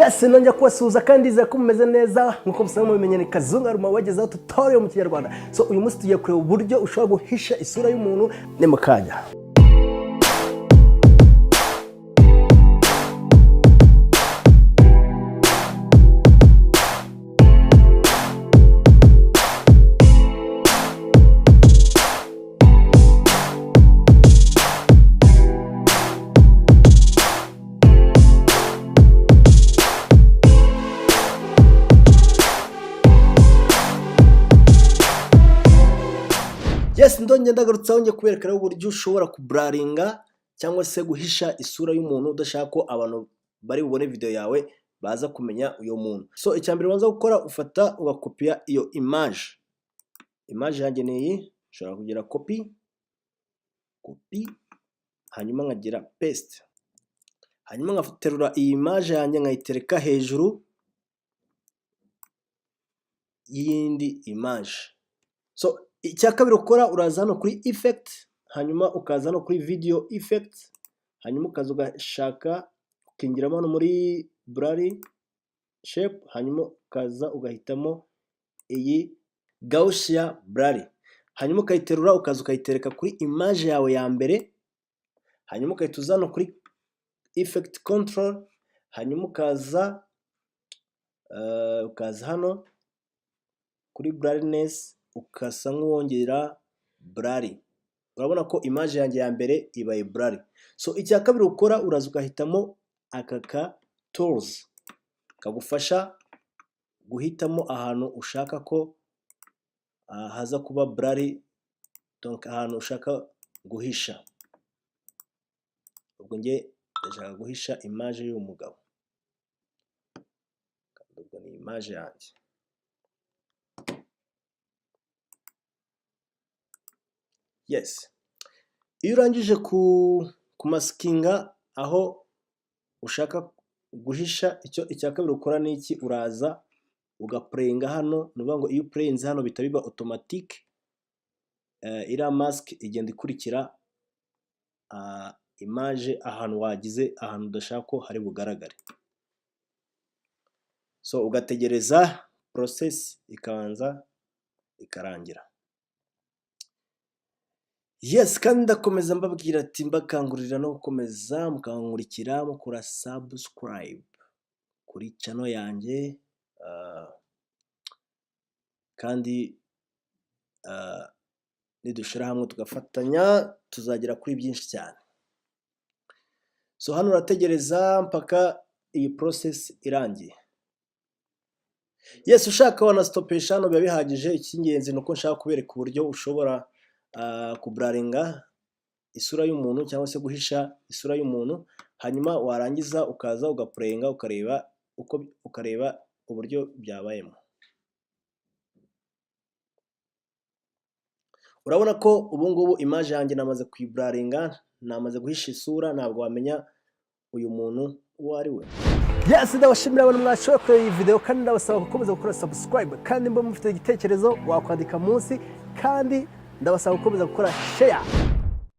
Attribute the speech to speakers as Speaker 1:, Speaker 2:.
Speaker 1: Yes, nongera kubasuhuza kandi iza kumeze neza nkuko musanzwe mubimenye ni Kazunga Ruma wagezaho tutorial mu Kinyarwanda. So uyu munsi tugiye kureba uburyo ushobora guhisha isura y'umuntu ni mu kanya. Yes, ndongera ndagarutsaho ngiye kuberekera uburyo ushobora kubraringa cyangwa se guhisha isura y'umuntu udashaka ko abantu bari bubone video yawe baza kumenya uyo muntu. So icyambere wanza gukora ufata ugakopia iyo image yanjye niyi, ushobora kugira copy hanyuma nkagira paste, hanyuma ngaterura iyi image yanjye nkayitereka hejuru y'indi image. So icya kabiri ukora uraza hano kuri effect, hanyuma ukaza hano kuri video effect, hanyuma ukaza ugashaka ukingiramo hano muri blurry shape, hanyuma ukaza ugahitamo iyi Gaussian blurry, hanyuma ukayiterura ukaza ukayitereka kuri image yawe ya mbere, hanyuma ukayituza hano kuri effect control, hanyuma ukaza hano kuri blurriness ukasa nk'uwongera blurry. Urabona ko image yanjye ya mbere ibaye blurry. So icya kabiri ukora uraza ugahitamo aka tools kagufasha guhitamo ahantu ushaka ko haza kuba blurry, donc ahantu ushaka guhisha. Ubwo nge ndashaka guhisha image y'umugabo, ubwo ni image yanjye. Yes, iyo urangije kumaskinga aho ushaka guhisha, icya kabiri ukora ni iki, uraza ugaplayinga hano. Nuvuga ngo iyo playinze hano bita biba automatic, ira mask igenda ikurikira image ahantu wagize ahantu udashaka ko hari bugaragare. So ugategereza process ikabanza ikarangira. Yes, kandi ndakomeza mbabwira ati mbakangurira no gukomeza mukankurikira mukora subscribe kuri channel yanjye, kandi nidushira hamwe tugafatanya tuzagera kuri byinshi cyane. So hano urategereza mpaka iyi process irangiye. Yes, ushaka wana stopesha hano biba bihagije. Icyingenzi nuko nshaka kubereka uburyo ushobora kubraringa isura y'umuntu cyangwa se guhisha isura y'umuntu, hanyuma warangiza ukaza ugaplayinga ukareba uburyo byabayemo. Urabona ko ubu ngubu image yanjye namaze kuyibraringa, namaze guhisha isura, ntabwo wamenya uyu muntu uwo ari we. Yes, ndabashimira abantu mwashoboye kureba iyi video, kandi ndabasaba gukomeza gukora subscribe, kandi mba mufite igitekerezo wakwandika munsi, kandi ndabasaba gukomeza gukora share.